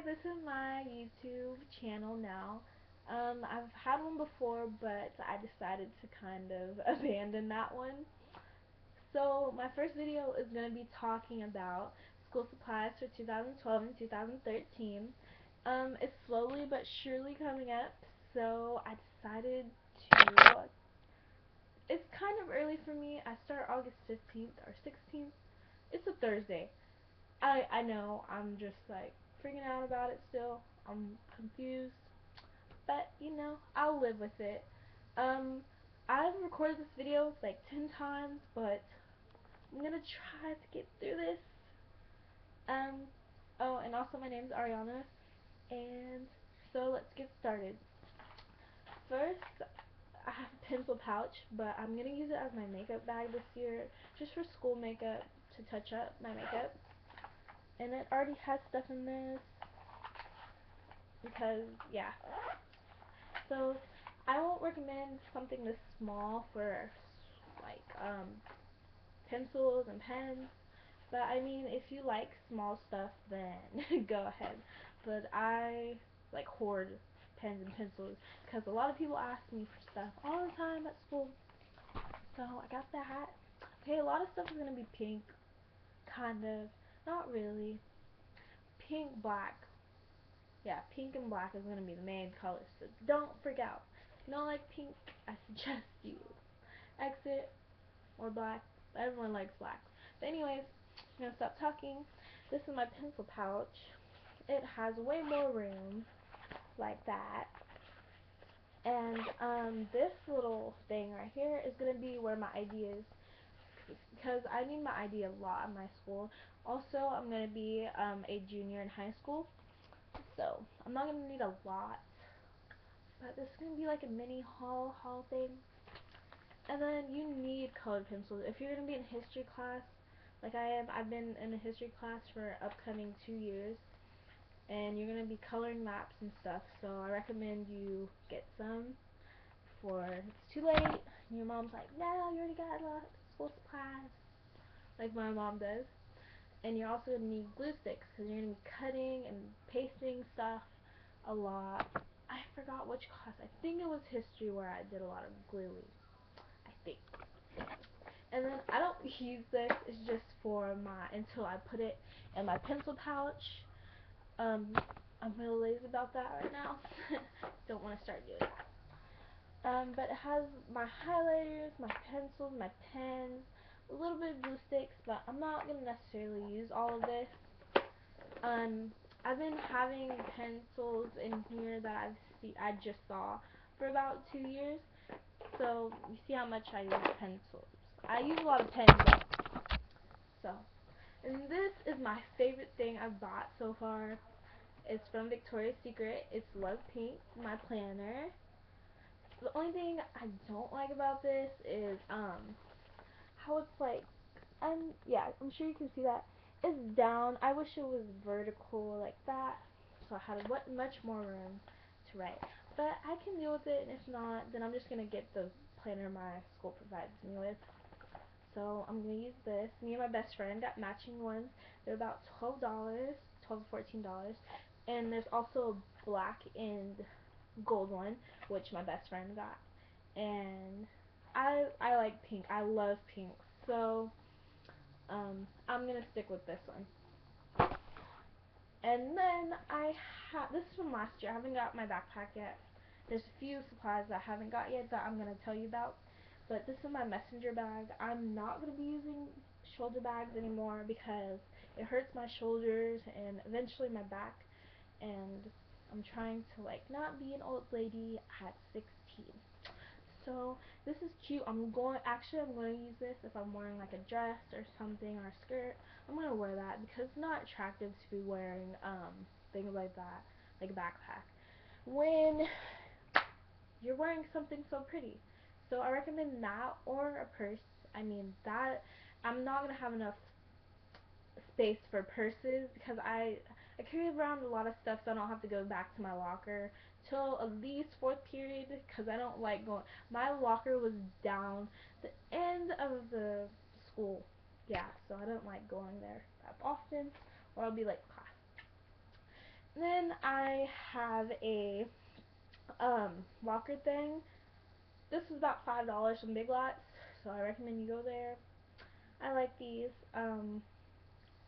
this is my YouTube channel now. I've had one before, but I decided to kind of abandon that one. So my first video is going to be talking about school supplies for 2012 and 2013. It's slowly but surely coming up, so I decided to. It's kind of early for me. I start August 15th or 16th. It's a Thursday. I know I'm just like freaking out about it still. I'm confused, but I'll live with it. Um, I've recorded this video like 10 times, but I'm gonna try to get through this. Um, oh, and also my name's Ariana, and so let's get started. First, I have a pencil pouch, but I'm gonna use it as my makeup bag this year, just for school makeup to touch up my makeup. And it already has stuff in this because yeah. So I won't recommend something this small for like pencils and pens, but I mean if you like small stuff then go ahead. But I like hoard pens and pencils because a lot of people ask me for stuff all the time at school. So I got that. Okay, a lot of stuff is gonna be pink, kind of, not really. Pink, black. Yeah, pink and black is gonna be the main colors. So don't freak out. If you don't like pink, I suggest you exit or black. Everyone likes black. But anyways, I'm gonna stop talking. This is my pencil pouch. It has way more room, like that. And this little thing right here is gonna be where my ideas, because I need my ID a lot in my school. Also, I'm gonna be a junior in high school, so I'm not gonna need a lot. But this is gonna be like a mini haul thing. And then you need colored pencils. If you're going to be in history class, like I am, I've been in a history class for upcoming 2 years, and you're going to be coloring maps and stuff, so I recommend you get some before it's too late. And your mom's like, no, you already got a lot of school supplies, like my mom does. And you're also going to need glue sticks, because you're going to be cutting and pasting stuff a lot. I forgot which class. I think it was history where I did a lot of gluing. I think. And then I don't use this, it's just for my, until I put it in my pencil pouch. I'm really lazy about that right now. Don't want to start doing that. But it has my highlighters, my pencils, my pens, a little bit of glue sticks, but I'm not going to necessarily use all of this. I've been having pencils in here that I just saw for about 2 years. So you see how much I use pencils. I use a lot of pens though. So, and this is my favorite thing I've bought so far. It's from Victoria's Secret. It's Love Pink, my planner. The only thing I don't like about this is how it's like, yeah, I'm sure you can see that. It's down. I wish it was vertical like that, so I had much more room to write. But I can deal with it, and if not, then I'm just gonna get the planner my school provides me with. So I'm gonna use this. Me and my best friend got matching ones. They're about $12, $14, and there's also a black and gold one, which my best friend got. And I like pink. I love pink. So I'm gonna stick with this one. And then I have, this is from last year. I haven't got my backpack yet. There's a few supplies that I haven't got yet that I'm gonna tell you about. But this is my messenger bag. I'm not gonna be using shoulder bags anymore because it hurts my shoulders and eventually my back. And I'm trying to like not be an old lady at 16. So this is cute. I'm going to use this if I'm wearing like a dress or something or a skirt. I'm going to wear that because it's not attractive to be wearing things like that, like a backpack, when you're wearing something so pretty. So I recommend that or a purse. I mean that I'm not going to have enough space for purses because I carry around a lot of stuff, so I don't have to go back to my locker till at least fourth period because I don't like going. My locker was down the end of the school, yeah, so I don't like going there that often, or I'll be late class. Then I have a locker thing. This is about $5 from Big Lots, so I recommend you go there. I like these.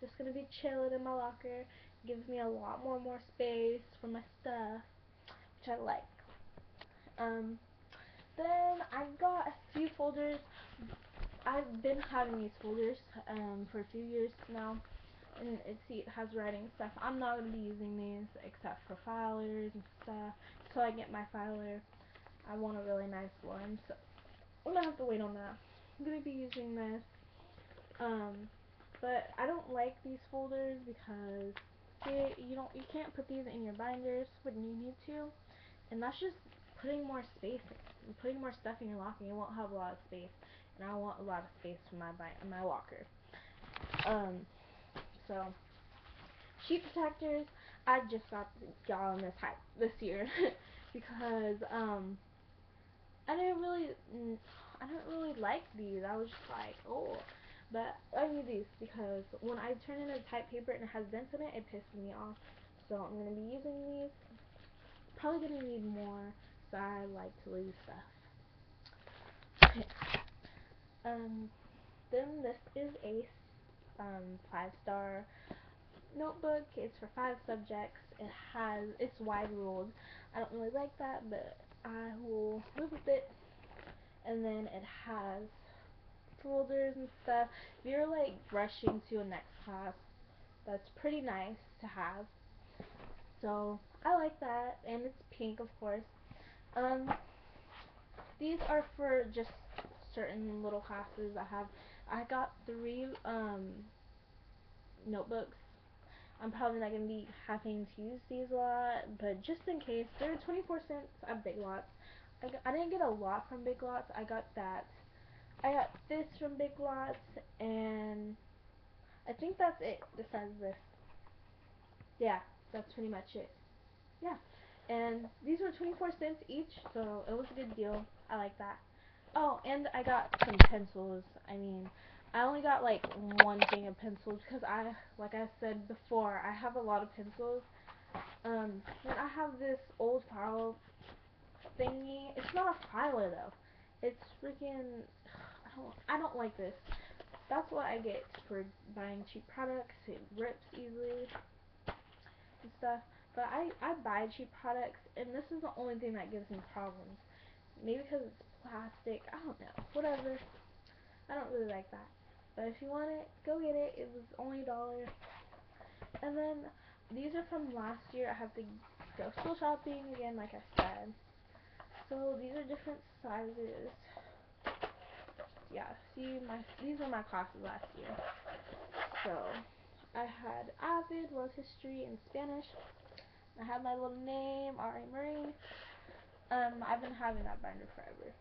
Just gonna be chilling in my locker. Gives me a lot more space for my stuff, which I like. Um, then I got a few folders. I've been having these folders for a few years now, and it has writing and stuff. I'm not gonna be using these except for filers and stuff. So I get my filer. I want a really nice one, so I'm gonna have to wait on that. I'm gonna be using this. But I don't like these folders because you can't put these in your binders when you need to, and that's just putting more space, putting more stuff in your locker. You won't have a lot of space, and I want a lot of space for my locker. So sheet protectors, I just got on this year because I didn't really I didn't really like these. I was just like, oh. But I need these because when I turn in a type paper and it has dents in it, it pisses me off. So I'm going to be using these. Probably going to need more, so I like to leave stuff. Okay. Then this is a 5-star notebook. It's for 5 subjects. It's wide ruled. I don't really like that, but I will live with it. And then it has folders and stuff. If you're like rushing to a next class, that's pretty nice to have. So I like that, and it's pink, of course. Um, these are for just certain little classes I got 3 notebooks. I'm probably not gonna be having to use these a lot, but just in case, they're 24 cents at Big Lots. I didn't get a lot from Big Lots. I got this from Big Lots, and I think that's it besides this. Yeah, that's pretty much it. Yeah. And these were 24 cents each, so it was a good deal. I like that. Oh, and I got some pencils. I mean, I only got like one thing of pencils because like I said before, I have a lot of pencils. And I have this old file thingy. It's not a filer though. It's freaking. I don't like this. That's what I get for buying cheap products. It rips easily and stuff. But I buy cheap products, and this is the only thing that gives me problems. Maybe because it's plastic. I don't know. Whatever. I don't really like that. But if you want it, go get it. It was only $1. And then these are from last year. I have to go school shopping again, like I said. So these are different sizes. Yeah, see, these were my classes last year. So I had Avid, World History, and Spanish. I have my little name, R.A. Marie. I've been having that binder forever.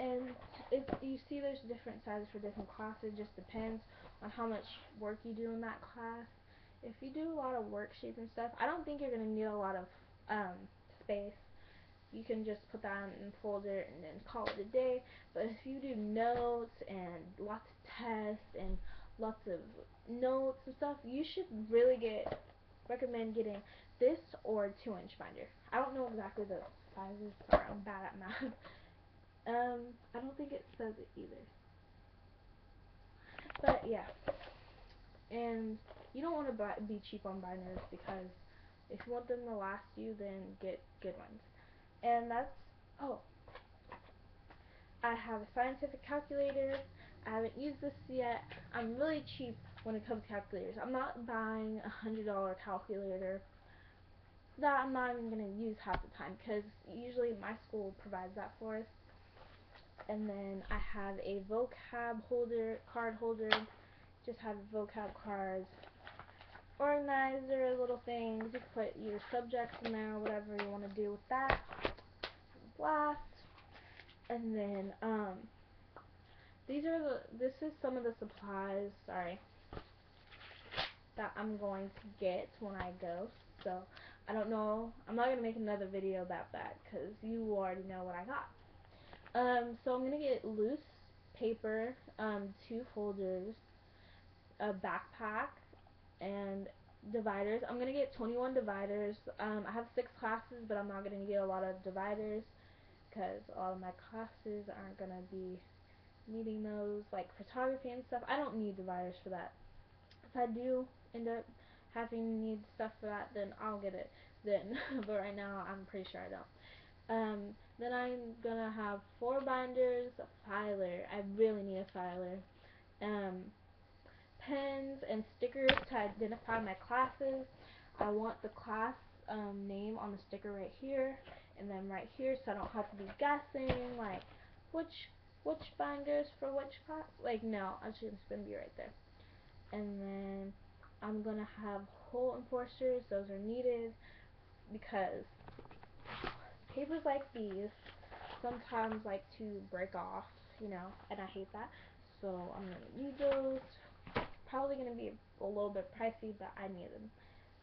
And if you see, there's different sizes for different classes. Just depends on how much work you do in that class. If you do a lot of worksheets and stuff, I don't think you're gonna need a lot of space. You can just put that in a folder and then call it a day. But if you do notes and lots of tests and lots of notes and stuff, you should really recommend getting this or 2-inch binder. I don't know exactly the sizes. Sorry, I'm bad at math. I don't think it says it either. But yeah, and you don't want to be cheap on binders because if you want them to last you, then get good ones. And that's oh, I have a scientific calculator. I haven't used this yet. I'm really cheap when it comes to calculators. I'm not buying $100 calculator that I'm not even going to use half the time because usually my school provides that for us. And then I have a vocab card holder. Just have vocab cards, organizer, little things. You can put your subjects in there, whatever you want to do with that. Last, and then this is some of the supplies. Sorry, that I'm going to get when I go. So I don't know. I'm not gonna make another video about that because you already know what I got. So I'm gonna get loose paper, 2 folders, a backpack, and dividers. I'm gonna get 21 dividers. I have 6 classes, but I'm not gonna get a lot of dividers because all of my classes aren't gonna be needing those, like photography and stuff. I don't need dividers for that. If I do end up having to need stuff for that, then I'll get it then. But right now, I'm pretty sure I don't. Then I'm gonna have 4 binders, a filer. I really need a filer. Um, Pens and stickers to identify my classes. I want the class name on the sticker right here, and then right here, so I don't have to be guessing like which which binders for which class. Like no, actually it's gonna be right there. And then I'm gonna have hole enforcers. Those are needed because papers like these sometimes like to break off, and I hate that. So I'm gonna need those. Probably gonna be a little bit pricey, but I need them.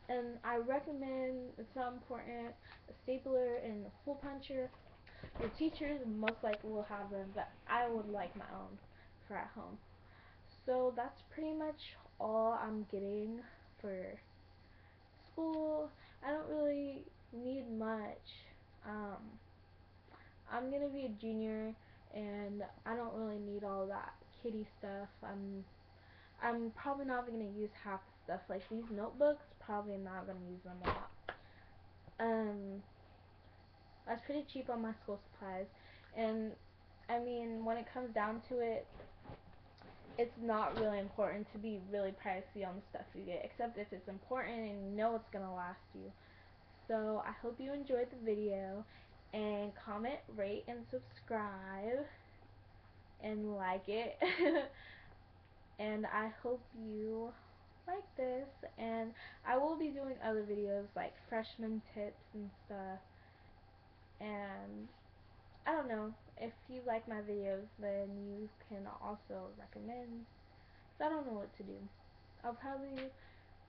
And I recommend, it's not important, a stapler and a hole puncher. Your teachers most likely will have them, but I would like my own for at home. So that's pretty much all I'm getting for school. I don't really need much. Um, I'm gonna be a junior, and I don't really need all that kitty stuff. I'm probably not gonna use half the stuff. Like these notebooks, probably not gonna use them a lot. Um, I was pretty cheap on my school supplies, and I mean, when it comes down to it, it's not really important to be really pricey on the stuff you get, except if it's important and you know it's gonna last you. So I hope you enjoyed the video, and comment, rate, and subscribe, and like it. And I hope you like this, and I will be doing other videos like freshman tips and stuff, and I don't know, if you like my videos then you can also recommend, so I don't know what to do. I'll probably,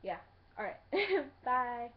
yeah, alright, bye.